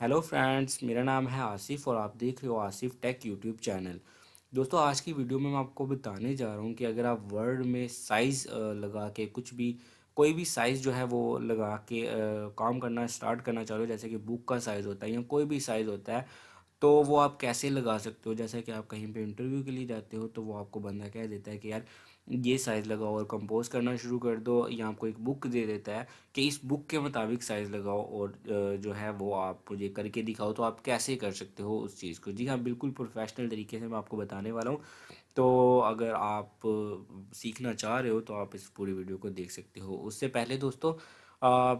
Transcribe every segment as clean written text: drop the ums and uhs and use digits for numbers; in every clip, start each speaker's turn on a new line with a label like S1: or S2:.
S1: Hello friends, मेरा नाम है आसिफ और आप देख रहे हो आसिफ टेक यूट्यूब चैनल। दोस्तों, आज की वीडियो में मैं आपको बताने जा रहा हूँ कि अगर आप वर्ड में साइज़ लगा के कुछ भी कोई भी साइज़ जो है वो लगा के काम करना स्टार्ट करना चाहो, जैसे कि बुक का साइज़ होता है या कोई भी साइज़ होता है, तो वो आप कैसे लगा सकते हो। जैसे कि आप कहीं पे इंटरव्यू के लिए जाते हो तो वो आपको बंदा कह देता है कि यार ये साइज़ लगाओ और कंपोज करना शुरू कर दो, या आपको एक बुक दे देता है कि इस बुक के मुताबिक साइज़ लगाओ और जो है वो आप मुझे करके दिखाओ। तो आप कैसे कर सकते हो उस चीज़ को? जी हाँ, बिल्कुल प्रोफेशनल तरीके से मैं आपको बताने वाला हूँ। तो अगर आप सीखना चाह रहे हो तो आप इस पूरी वीडियो को देख सकते हो। उससे पहले दोस्तों,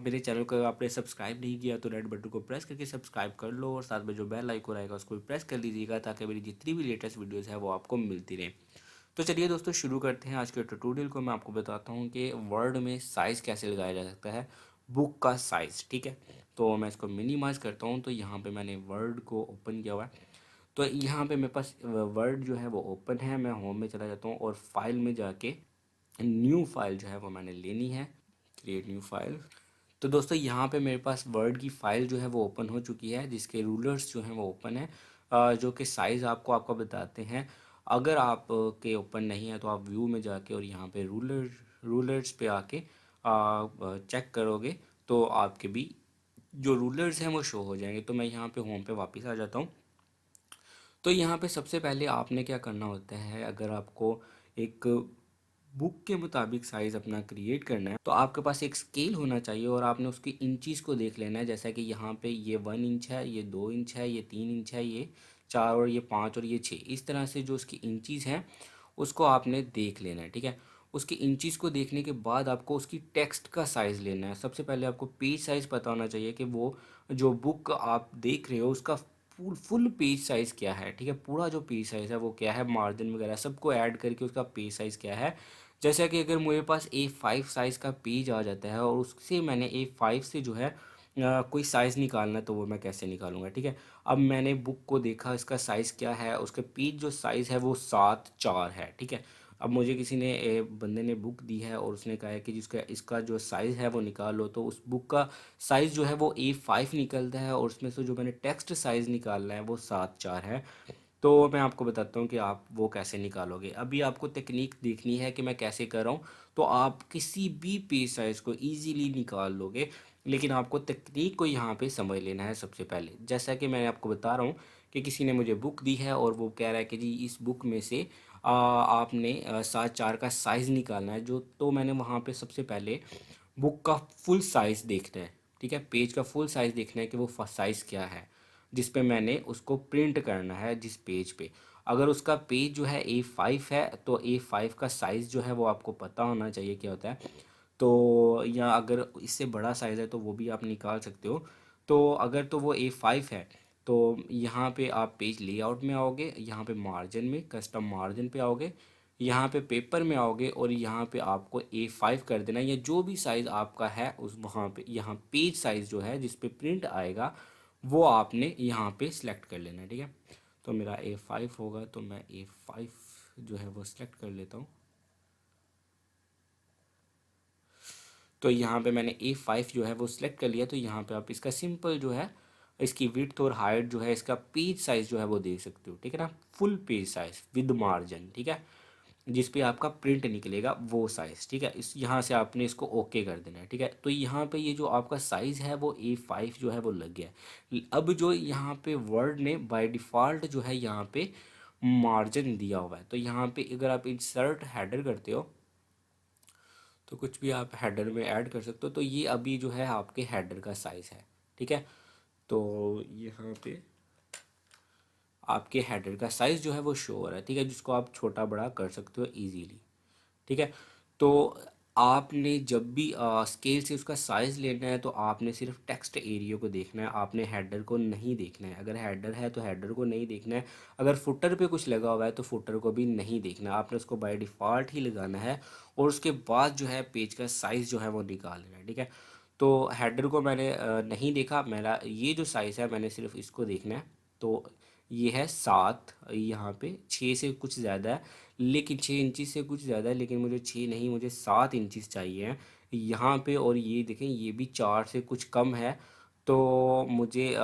S1: मेरे चैनल को आपने सब्सक्राइब नहीं किया तो रेड बटन को प्रेस करके सब्सक्राइब कर लो और साथ में जो बेल आइकन आएगा उसको भी प्रेस कर लीजिएगा, ताकि मेरी जितनी भी लेटेस्ट वीडियोज़ है वो आपको मिलती रहे। तो चलिए दोस्तों, शुरू करते हैं आज के ट्यूटोरियल को। मैं आपको बताता हूँ कि वर्ड में साइज़ कैसे लगाया जा सकता है, बुक का साइज़। ठीक है, तो मैं इसको मिनिमाइज करता हूँ। तो यहाँ पे मैंने वर्ड को ओपन किया हुआ है। तो यहाँ पे मेरे पास वर्ड जो है वो ओपन है। मैं होम में चला जाता हूँ और फाइल में जाके न्यू फाइल जो है वो मैंने लेनी है, क्रिएट न्यू फाइल। तो दोस्तों, यहाँ पे मेरे पास वर्ड की फ़ाइल जो है वो ओपन हो चुकी है, जिसके रूलर्स जो हैं वो ओपन है, जो कि साइज़ आपको आपका बताते हैं। अगर आप के ओपन नहीं है तो आप व्यू में जाके और यहाँ पे रूलर्स पे आके चेक करोगे तो आपके भी जो रूलर्स हैं वो शो हो जाएंगे। तो मैं यहाँ पे होम पे वापस आ जाता हूँ। तो यहाँ पे सबसे पहले आपने क्या करना होता है, अगर आपको एक बुक के मुताबिक साइज़ अपना क्रिएट करना है तो आपके पास एक स्केल होना चाहिए और आपने उसकी इंचज़ को देख लेना है। जैसा कि यहाँ पे ये 1 इंच है, ये 2 इंच है, ये 3 इंच है, ये 4 और ये 5 और ये 6, इस तरह से जो उसकी इंचज़ हैं उसको आपने देख लेना है। ठीक है, उसकी इंचज़ को देखने के बाद आपको उसकी टेक्स्ट का साइज़ लेना है। सबसे पहले आपको पेज साइज़ पता होना चाहिए कि वो जो बुक आप देख रहे हो उसका फुल पेज साइज़ क्या है। ठीक है, पूरा जो पेज साइज़ है वो क्या है, मार्जिन वगैरह सबको ऐड करके उसका पेज साइज़ क्या है। जैसा कि अगर मेरे पास A5 साइज़ का पेज आ जाता है और उससे मैंने A5 से जो है कोई साइज़ निकालना है, तो वो मैं कैसे निकालूंगा। ठीक है, अब मैंने बुक को देखा, इसका साइज़ क्या है, उसके पेज जो साइज़ है वो 7/4 है। ठीक है, अब मुझे किसी ने बंदे ने बुक दी है और उसने कहा है कि जिसका इसका जो साइज़ है वो निकालो, तो उस बुक का साइज़ जो है वो A5 निकलता है और उसमें से जो मैंने टेक्स्ट साइज़ निकालना है वो 7/4 है। तो मैं आपको बताता हूँ कि आप वो कैसे निकालोगे। अभी आपको टेक्निक देखनी है कि मैं कैसे कर रहा हूँ, तो आप किसी भी पेज साइज़ को इजीली निकाल लोगे, लेकिन आपको टेक्निक को यहाँ पे समझ लेना है सबसे पहले। जैसा कि मैं आपको बता रहा हूँ कि किसी ने मुझे बुक दी है और वो कह रहा है कि जी इस बुक में से आपने 7/4 का साइज़ निकालना है। जो तो मैंने वहाँ पे सबसे पहले बुक का फुल साइज़ देखना है। ठीक है, पेज का फुल साइज़ देखना है कि वो साइज़ क्या है जिस पे मैंने उसको प्रिंट करना है, जिस पेज पे। अगर उसका पेज जो है A5 है तो A5 का साइज़ जो है वो आपको पता होना चाहिए क्या होता है। तो या अगर इससे बड़ा साइज़ है तो वो भी आप निकाल सकते हो। तो अगर तो वो A5 है तो यहाँ पे आप पेज लेआउट में आओगे, यहाँ पे मार्जिन में कस्टम मार्जिन पे आओगे, यहाँ पे पेपर में आओगे और यहाँ पे आपको A5 कर देना है, या जो भी साइज़ आपका है उस वहाँ पे यहाँ पेज साइज़ जो है जिस पे प्रिंट आएगा वो आपने यहाँ पे सिलेक्ट कर लेना है। ठीक है, तो मेरा A5 होगा तो मैं A5 जो है वो सिलेक्ट कर लेता हूँ। तो यहाँ पे मैंने A5 जो है वो सिलेक्ट कर लिया। तो यहाँ पे आप इसका सिंपल जो है इसकी विड्थ और हाइट जो है, इसका पेज साइज़ जो है वो देख सकते हो। ठीक है ना, full page size with margin. ठीक है, जिस पे आपका प्रिंट निकलेगा वो साइज़। ठीक है, इस यहाँ से आपने इसको ओके कर देना है। ठीक है, तो यहाँ पे ये जो आपका साइज़ है वो A5 जो है वो लग गया है। अब जो यहाँ पे वर्ड ने बाय डिफ़ॉल्ट जो है यहाँ पे मार्जिन दिया हुआ है, तो यहाँ पे अगर आप इंसर्ट हेडर करते हो तो कुछ भी आप हेडर में ऐड कर सकते हो। तो ये अभी जो है आपके हेडर का साइज़ है। ठीक है, तो यहाँ पे आपके हेडर का साइज़ जो है वो शो हो रहा है। ठीक है, जिसको आप छोटा बड़ा कर सकते हो इजीली। ठीक है, तो आपने जब भी स्केल से उसका साइज़ लेना है तो आपने सिर्फ टेक्स्ट एरिया को देखना है, आपने हेडर को नहीं देखना है। अगर हेडर है तो हेडर को नहीं देखना है, अगर फुटर पे कुछ लगा हुआ है तो फुटर को भी नहीं देखना है। आपने उसको बाय डिफ़ॉल्ट ही लगाना है और उसके बाद जो है पेज का साइज़ जो है वो निकाल लेना है। ठीक है, तो हेडर को मैंने नहीं देखा, मेरा ये जो साइज़ है मैंने सिर्फ इसको देखना है। तो ये है 7, यहाँ पे 6 से कुछ ज़्यादा है, लेकिन 6 इंची से कुछ ज़्यादा है, लेकिन मुझे 6 नहीं, मुझे 7 इंचज़ चाहिए हैं यहाँ पे। और ये देखें, ये भी 4 से कुछ कम है, तो मुझे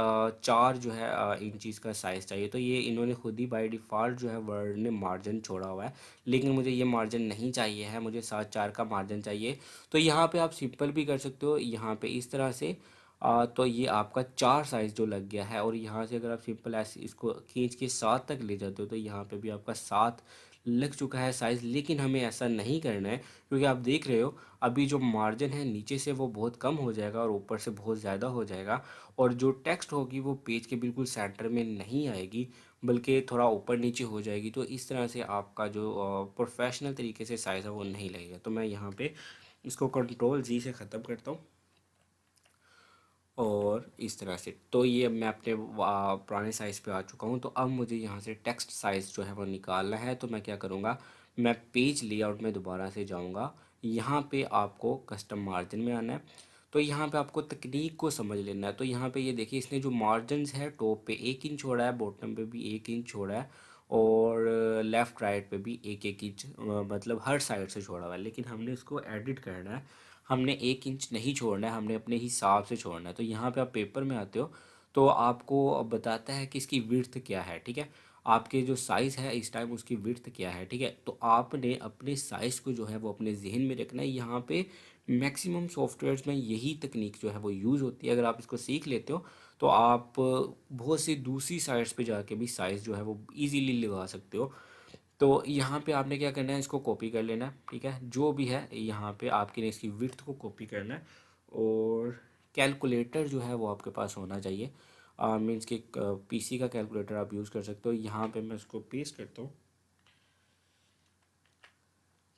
S1: 4 जो है इंचज़ का साइज़ चाहिए। तो ये इन्होंने खुद ही बाय डिफ़ॉल्ट जो है वर्ड ने मार्जिन छोड़ा हुआ है, लेकिन मुझे ये मार्जिन नहीं चाहिए है, मुझे 7/4 का मार्जिन चाहिए। तो यहाँ पे आप सिंपल भी कर सकते हो, यहाँ पे इस तरह से तो ये आपका 4 साइज़ जो लग गया है, और यहाँ से अगर आप सिंपल ऐसे इसको खींच के 7 तक ले जाते हो तो यहाँ पे भी आपका 7 लग चुका है साइज़। लेकिन हमें ऐसा नहीं करना है, क्योंकि आप देख रहे हो अभी जो मार्जिन है नीचे से वो बहुत कम हो जाएगा और ऊपर से बहुत ज़्यादा हो जाएगा, और जो टेक्स्ट होगी वो पेज के बिल्कुल सेंटर में नहीं आएगी, बल्कि थोड़ा ऊपर नीचे हो जाएगी। तो इस तरह से आपका जो प्रोफेशनल तरीके से साइज़ है वो नहीं लगेगा। तो मैं यहाँ पे इसको कंट्रोल-Z से ख़त्म करता हूँ, और इस तरह से तो ये मैं अपने पुराने साइज़ पे आ चुका हूँ। तो अब मुझे यहाँ से टेक्स्ट साइज़ जो है वो निकालना है। तो मैं क्या करूँगा, मैं पेज लेआउट में दोबारा से जाऊँगा, यहाँ पे आपको कस्टम मार्जिन में आना है। तो यहाँ पे आपको तकनीक को समझ लेना है। तो यहाँ पे ये देखिए, इसने जो मार्जिनस है टॉप पे 1 इंच छोड़ा है, बॉटम पे भी 1 इंच छोड़ा है, और लेफ़्ट राइट पे भी 1 1 इंच, मतलब हर साइड से छोड़ा हुआ है। लेकिन हमने इसको एडिट करना है, हमने 1 इंच नहीं छोड़ना है, हमने अपने हिसाब से छोड़ना है। तो यहाँ पे आप पेपर में आते हो तो आपको अब बताता है कि इसकी विड्थ क्या है, ठीक है। आपके जो साइज़ है इस टाइम उसकी विड्थ क्या है, ठीक है। तो आपने अपने साइज़ को जो है वो अपने जहन में रखना है। यहाँ पे मैक्सिमम सॉफ्टवेयर्स में यही तकनीक जो है वो यूज़ होती है। अगर आप इसको सीख लेते हो तो आप बहुत सी दूसरी साइट्स पे जाके भी साइज़ जो है वो इजीली लगा सकते हो। तो यहाँ पे आपने क्या करना है, इसको कॉपी कर लेना है, ठीक है। जो भी है यहाँ पे आपके ने इसकी विड्थ को कॉपी करना है, और कैलकुलेटर जो है वो आपके पास होना चाहिए। मीन्स कि पीसी का कैलकुलेटर आप यूज़ कर सकते हो। यहाँ पे मैं इसको पेस्ट करता हूँ।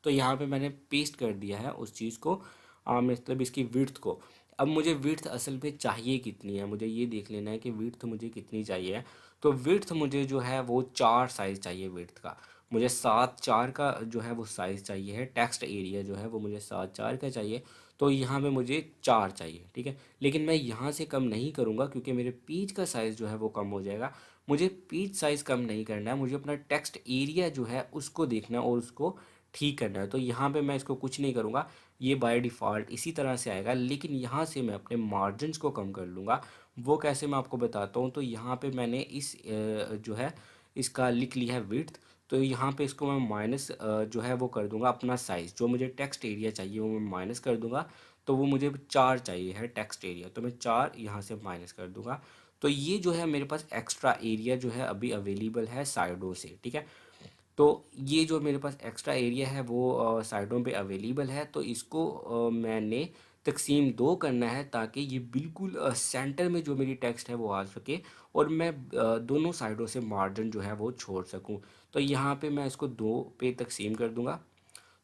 S1: तो यहाँ पे मैंने पेस्ट कर दिया है उस चीज़ को, मतलब इसकी विड्थ को। अब मुझे विड्थ असल में चाहिए कितनी है, मुझे ये देख लेना है कि विड्थ मुझे कितनी चाहिए। तो विड्थ मुझे जो है वो 4 साइज़ चाहिए विड्थ का। मुझे 7/4 का जो है वो साइज़ चाहिए है। टेक्स्ट एरिया जो है वो मुझे 7/4 का चाहिए। तो यहाँ पे मुझे 4 चाहिए, ठीक है। लेकिन मैं यहाँ से कम नहीं करूँगा, क्योंकि मेरे पेज का साइज़ जो है वो कम हो जाएगा। मुझे पेज साइज़ कम नहीं करना है, मुझे अपना टेक्स्ट एरिया जो है उसको देखना है और उसको ठीक करना है। तो यहाँ पे मैं इसको कुछ नहीं करूँगा, ये बाय डिफ़ॉल्ट इसी तरह से आएगा। लेकिन यहाँ से मैं अपने मार्जिन्स को कम कर लूँगा। वो कैसे, मैं आपको बताता हूँ। तो यहाँ पे मैंने इस जो है इसका लिख लिया है विड्थ। तो यहाँ पे इसको मैं माइनस जो है वो कर दूँगा अपना साइज़, जो मुझे टेक्स्ट एरिया चाहिए वो मैं माइनस कर दूँगा। तो वो मुझे 4 चाहिए है टेक्स्ट एरिया, तो मैं 4 यहाँ से माइनस कर दूँगा। तो ये जो है मेरे पास एक्स्ट्रा एरिया जो है अभी अवेलेबल है साइडों से, ठीक है। तो ये जो मेरे पास एक्स्ट्रा एरिया है वो साइडों पे अवेलेबल है। तो इसको मैंने तकसीम 2 करना है, ताकि ये बिल्कुल सेंटर में जो मेरी टेक्स्ट है वो आ सके, और मैं दोनों साइडों से मार्जिन जो है वो छोड़ सकूं। तो यहाँ पे मैं इसको 2 पे तकसीम कर दूंगा।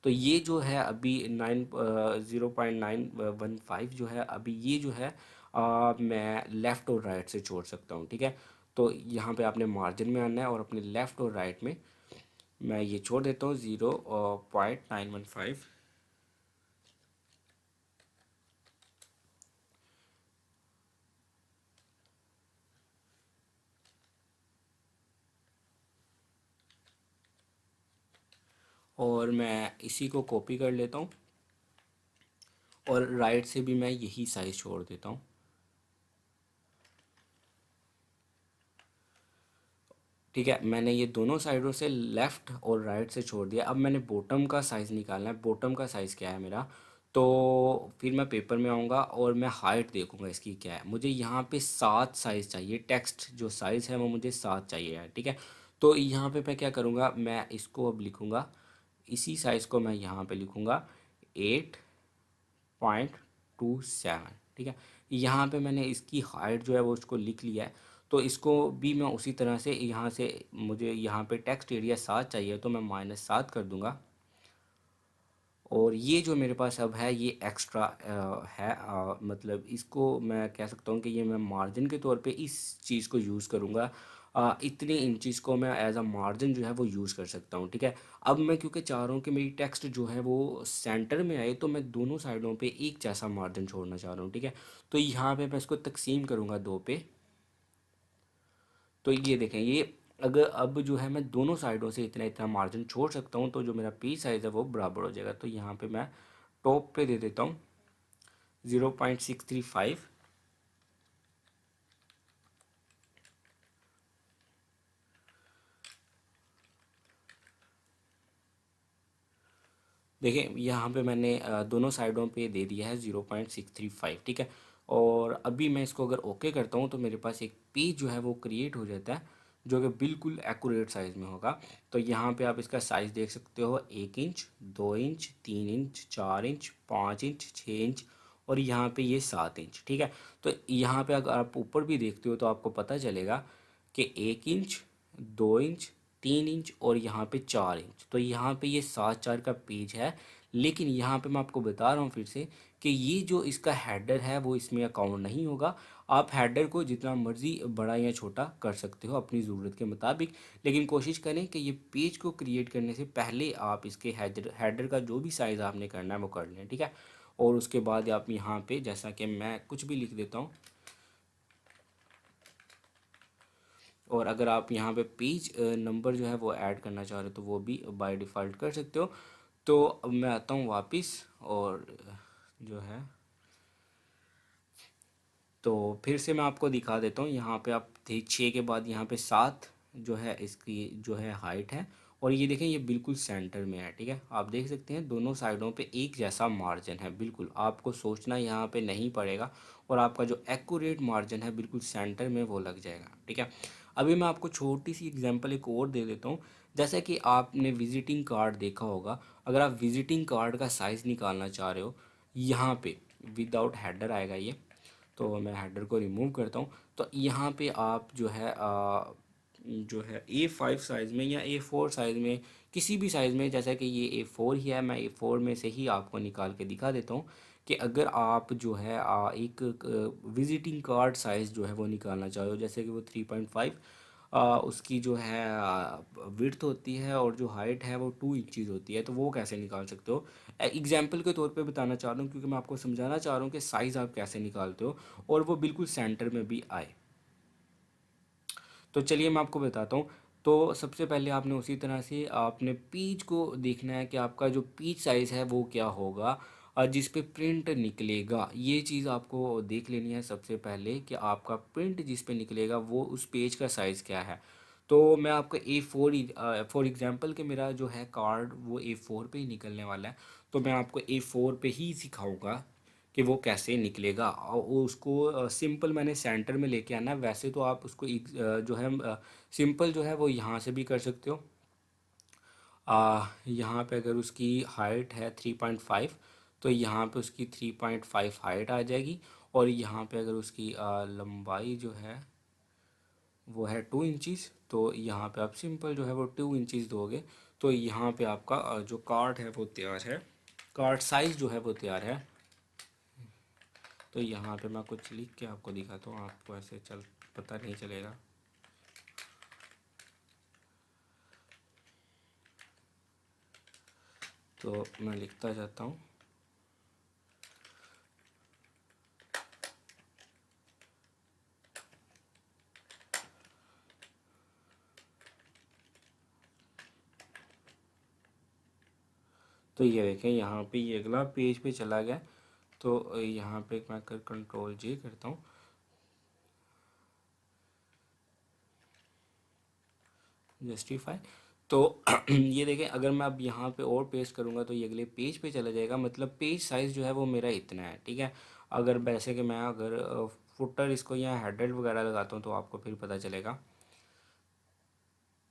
S1: तो ये जो है अभी 0.915 जो है अभी ये जो है मैं लेफ़्ट और राइट से छोड़ सकता हूँ, ठीक है। तो यहाँ पे आपने मार्जिन में आना है, और अपने लेफ़्ट और राइट में मैं ये छोड़ देता हूँ 0.915। और मैं इसी को कॉपी कर लेता हूँ, और राइट से भी मैं यही साइज़ छोड़ देता हूँ, ठीक है। मैंने ये दोनों साइडों से लेफ़्ट और राइट से छोड़ दिया। अब मैंने बॉटम का साइज़ निकालना है। बॉटम का साइज़ क्या है मेरा, तो फिर मैं पेपर में आऊँगा और मैं हाइट देखूँगा इसकी क्या है। मुझे यहाँ पे 7 साइज़ चाहिए, टेक्स्ट जो साइज़ है वो मुझे 7 चाहिए है, ठीक है। तो यहाँ पे मैं क्या करूँगा, मैं इसको अब लिखूँगा, इसी साइज़ को मैं यहाँ पे लिखूँगा 8.27, ठीक है। यहाँ पे मैंने इसकी हाइट जो है वो उसको लिख लिया है। तो इसको भी मैं उसी तरह से यहाँ से, मुझे यहाँ पे टेक्स्ट एरिया 7 चाहिए, तो मैं -7 कर दूंगा। और ये जो मेरे पास अब है ये एक्स्ट्रा है, मतलब इसको मैं कह सकता हूँ कि ये मैं मार्जिन के तौर पे इस चीज़ को यूज़ करूँगा। इतने इंचज़ को मैं एज अ मार्जिन जो है वो यूज़ कर सकता हूँ, ठीक है। अब मैं क्योंकि चाह रहा हूँ कि मेरी टेक्स्ट जो है वो सेंटर में आए, तो मैं दोनों साइडों पे एक जैसा मार्जिन छोड़ना चाह रहा हूँ, ठीक है। तो यहाँ पे मैं इसको तकसीम करूँगा 2 पे। तो ये देखें, ये अगर अब जो है मैं दोनों साइडों से इतना इतना मार्जिन छोड़ सकता हूँ, तो जो मेरा पी साइज़ है वो बराबर हो जाएगा। तो यहाँ पे मैं टॉप पे दे देता हूँ 0.635, देखिए यहाँ पे मैंने दोनों साइडों पे दे दिया है 0.635, ठीक है। और अभी मैं इसको अगर ओके करता हूँ तो मेरे पास एक पेज जो है वो क्रिएट हो जाता है, जो कि बिल्कुल एक्यूरेट साइज़ में होगा। तो यहाँ पे आप इसका साइज़ देख सकते हो, 1 inch, 2 inch, 3 inch, 4 inch, 5 inch, 6 inch, और यहाँ पे ये 7 इंच, ठीक है। तो यहाँ पे अगर आप ऊपर भी देखते हो तो आपको पता चलेगा कि 1 इंच, 2 इंच, 3 इंच और यहाँ पे 4 इंच। तो यहाँ पे ये 7/4 का पेज है। लेकिन यहाँ पे मैं आपको बता रहा हूँ फिर से कि ये जो इसका हेडर है वो इसमें अकाउंट नहीं होगा। आप हेडर को जितना मर्ज़ी बड़ा या छोटा कर सकते हो अपनी ज़रूरत के मुताबिक, लेकिन कोशिश करें कि ये पेज को क्रिएट करने से पहले आप इसके हेडर का जो भी साइज़ आपने करना है वो कर लें, ठीक है। और उसके बाद आप यहाँ पे जैसा कि मैं कुछ भी लिख देता हूँ, और अगर आप यहाँ पे पेज नंबर जो है वो ऐड करना चाह रहे हो तो वो भी बाय डिफ़ॉल्ट कर सकते हो। तो अब मैं आता हूँ वापस, और जो है तो फिर से मैं आपको दिखा देता हूँ। यहाँ पे आप 6 के बाद यहाँ पे 7 जो है इसकी जो है हाइट है, और ये देखें ये बिल्कुल सेंटर में है, ठीक है। आप देख सकते हैं दोनों साइडों पे एक जैसा मार्जिन है, बिल्कुल आपको सोचना यहाँ पे नहीं पड़ेगा, और आपका जो एक्यूरेट मार्जिन है बिल्कुल सेंटर में वो लग जाएगा, ठीक है। अभी मैं आपको छोटी सी एग्जांपल एक और दे देता हूँ। जैसे कि आपने विजिटिंग कार्ड देखा होगा, अगर आप विजिटिंग कार्ड का साइज़ निकालना चाह रहे हो, यहाँ पे विदाउट हेडर आएगा ये, तो मैं हेडर को रिमूव करता हूँ। तो यहाँ पे आप जो है A5 साइज़ में या A4 साइज़ में, किसी भी साइज़ में, जैसा कि ये A4 ही है, मैं A4 में से ही आपको निकाल के दिखा देता हूँ कि अगर आप जो है एक विजिटिंग कार्ड साइज़ जो है वो निकालना चाहो, जैसे कि वो 3.5 उसकी जो है विड्थ होती है, और जो हाइट है वो 2 इंचज़ होती है, तो वो कैसे निकाल सकते हो। एग्जाम्पल के तौर पे बताना चाह रहा हूँ, क्योंकि मैं आपको समझाना चाह रहा हूँ कि साइज़ आप कैसे निकालते हो और वो बिल्कुल सेंटर में भी आए। तो चलिए मैं आपको बताता हूँ। तो सबसे पहले आपने उसी तरह से आपने पेज को देखना है कि आपका जो पेज साइज़ है वो क्या होगा, जिस पे प्रिंट निकलेगा। ये चीज़ आपको देख लेनी है सबसे पहले कि आपका प्रिंट जिस पे निकलेगा वो उस पेज का साइज़ क्या है। तो मैं आपको A4 फॉर एग्जांपल कि मेरा जो है कार्ड वो A4 पे ही निकलने वाला है, तो मैं आपको A4 पे ही सिखाऊंगा कि वो कैसे निकलेगा। और वो उसको सिंपल मैंने सेंटर में लेके आना है। वैसे तो आप उसको जो है सिंपल जो है वो यहाँ से भी कर सकते हो। यहाँ पे अगर उसकी हाइट है 3.5, तो यहाँ पे उसकी 3.5 हाइट आ जाएगी, और यहाँ पे अगर उसकी लंबाई जो है वो है 2 इंचज़, तो यहाँ पे आप सिंपल जो है वो 2 इंचज़ दोगे, तो यहाँ पे आपका जो कार्ड है वो तैयार है, कार्ड साइज़ जो है वो तैयार है। तो यहाँ पे मैं कुछ लिख के आपको दिखाता हूँ, आपको ऐसे चल पता नहीं चलेगा। तो मैं लिखता जाता हूँ। तो ये देखें यहाँ पे ये अगला पेज पे चला गया। तो यहाँ पे मैं कर Ctrl+J करता हूँ, जस्टिफाई। तो ये देखें अगर मैं अब यहाँ पे और पेस्ट करूँगा तो ये अगले पेज पे चला जाएगा, मतलब पेज साइज़ जो है वो मेरा इतना है, ठीक है। अगर वैसे कि मैं अगर फुटर इसको या हेडर वगैरह लगाता हूँ तो आपको फिर पता चलेगा।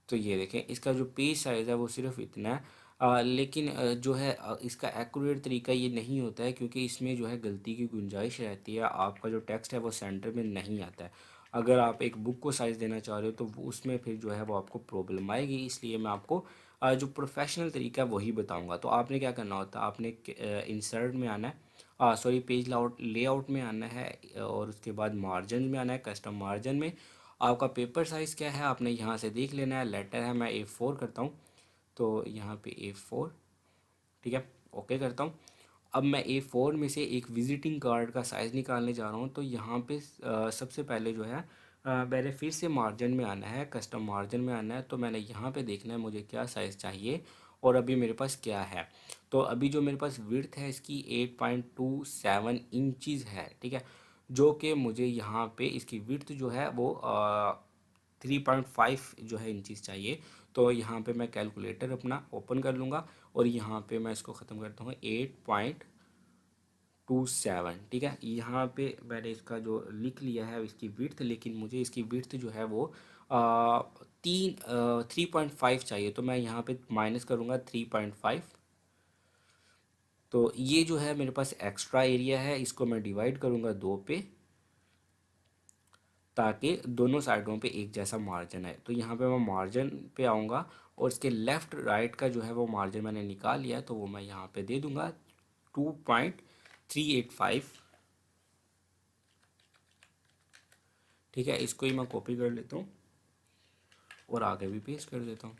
S1: तो ये देखें इसका जो पेज साइज़ है वो सिर्फ इतना है। लेकिन जो है इसका एक्यूरेट तरीका ये नहीं होता है, क्योंकि इसमें जो है गलती की गुंजाइश रहती है। आपका जो टेक्स्ट है वो सेंटर में नहीं आता है। अगर आप एक बुक को साइज़ देना चाह रहे हो तो उसमें फिर जो है वो आपको प्रॉब्लम आएगी। इसलिए मैं आपको जो प्रोफेशनल तरीका है वही बताऊंगा। तो आपने क्या करना होता है, आपने इंसर्ट में आना है, सॉरी पेज लेआउट में आना है, और उसके बाद मार्जिन में आना है, कस्टम मार्जिन में। आपका पेपर साइज़ क्या है आपने यहाँ से देख लेना है। लेटर है, मैं A4 करता हूँ, तो यहाँ पे A4, ठीक है, ओके करता हूँ। अब मैं A4 में से एक विजिटिंग कार्ड का साइज़ निकालने जा रहा हूँ। तो यहाँ पे सबसे पहले जो है मैंने फिर से मार्जिन में आना है, कस्टम मार्जिन में आना है। तो मैंने यहाँ पे देखना है मुझे क्या साइज़ चाहिए और अभी मेरे पास क्या है। तो अभी जो मेरे पास विड्थ है इसकी 8.27 इंचज़ है, ठीक है, जो कि मुझे यहाँ पे इसकी विड्थ जो है वो 3.5 जो है इंचज़ चाहिए। तो यहाँ पे मैं कैलकुलेटर अपना ओपन कर लूँगा, और यहाँ पे मैं इसको ख़त्म करता हूँ 8.27। ठीक है, यहाँ पे मैंने इसका जो लिख लिया है इसकी विड्थ, लेकिन मुझे इसकी विड्थ जो है वो 3.5 चाहिए, तो मैं यहाँ पे माइनस करूँगा 3.5। तो ये जो है मेरे पास एक्स्ट्रा एरिया है, इसको मैं डिवाइड करूँगा 2 पे, ताकि दोनों साइडों पे एक जैसा मार्जिन है। तो यहाँ पे मैं मार्जिन पे आऊँगा और इसके लेफ़्ट राइट का जो है वो मार्जिन मैंने निकाल लिया है, तो वो मैं यहाँ पे दे दूँगा 2.385। ठीक है, इसको ही मैं कॉपी कर लेता हूँ और आगे भी पेस्ट कर देता हूँ।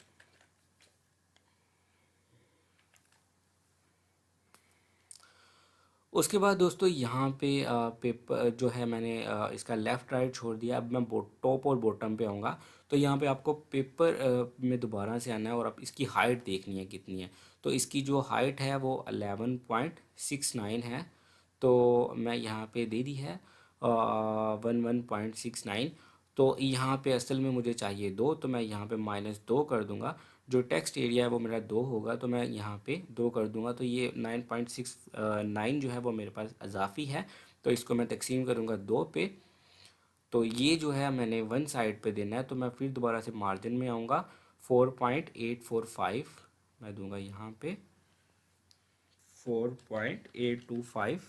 S1: उसके बाद दोस्तों यहाँ पे पेपर जो है मैंने इसका लेफ़्ट राइट छोड़ दिया। अब मैं टॉप और बॉटम पे आऊँगा, तो यहाँ पे आपको पेपर में दोबारा से आना है और अब इसकी हाइट देखनी है कितनी है। तो इसकी जो हाइट है वो 11.69 है, तो मैं यहाँ पे दे दी है 11.69। तो यहाँ पे असल में मुझे चाहिए 2, तो मैं यहाँ पे -2 कर दूँगा। जो टेक्स्ट एरिया है वो मेरा 2 होगा, तो मैं यहाँ पे 2 कर दूँगा, तो ये 9.69 जो है वो मेरे पास इजाफी है। तो इसको मैं तकसीम करूँगा 2 पे, तो ये जो है मैंने वन साइड पे देना है। तो मैं फिर दोबारा से मार्जिन में आऊँगा, 4.845 मैं दूंगा यहाँ पे, 4.825,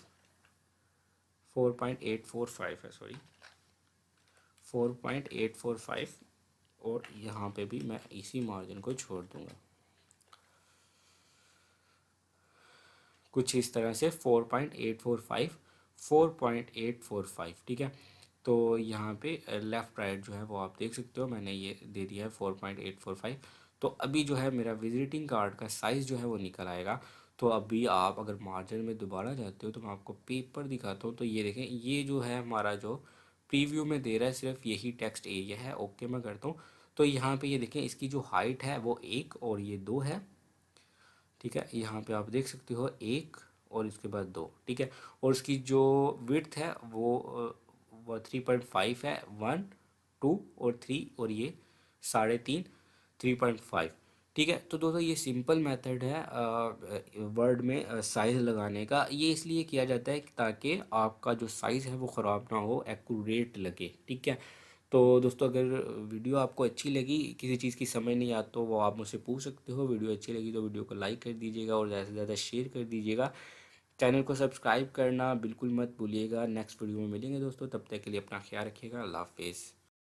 S1: 4.845 है, सॉरी 4.845, और यहाँ पे भी मैं इसी मार्जिन को छोड़ दूंगा कुछ इस तरह से, 4.845, 4.845। ठीक है, तो यहाँ पे लेफ़्ट राइट जो है वो आप देख सकते हो, मैंने ये दे दिया है 4.845। तो अभी जो है मेरा विजिटिंग कार्ड का साइज़ जो है वो निकल आएगा। तो अभी आप अगर मार्जिन में दोबारा जाते हो तो मैं आपको पेपर दिखाता हूँ। तो ये देखें, ये जो है हमारा जो प्रीव्यू में दे रहा है सिर्फ यही टेक्स्ट एरिया है। ओके मैं करता हूँ, तो यहाँ पे ये देखें इसकी जो हाइट है वो 1 और ये 2 है। ठीक है, यहाँ पे आप देख सकते हो 1 और इसके बाद 2। ठीक है, और इसकी जो विड्थ है वो 3.5 है, 1, 2 और 3, और ये 3.5, 3.5। ठीक है, तो दोस्तों ये सिंपल मेथड है वर्ड में साइज़ लगाने का। ये इसलिए किया जाता है ताकि आपका जो साइज़ है वो ख़राब ना हो, एक्यूरेट लगे। ठीक है, तो दोस्तों अगर वीडियो आपको अच्छी लगी, किसी चीज़ की समझ नहीं आती, तो वो आप मुझसे पूछ सकते हो। वीडियो अच्छी लगी तो वीडियो को लाइक कर दीजिएगा और ज़्यादा से ज़्यादा शेयर कर दीजिएगा। चैनल को सब्सक्राइब करना बिल्कुल मत भूलिएगा। नेक्स्ट वीडियो में मिलेंगे दोस्तों, तब तक के लिए अपना ख्याल रखिएगा। अल्लाह हाफिज़।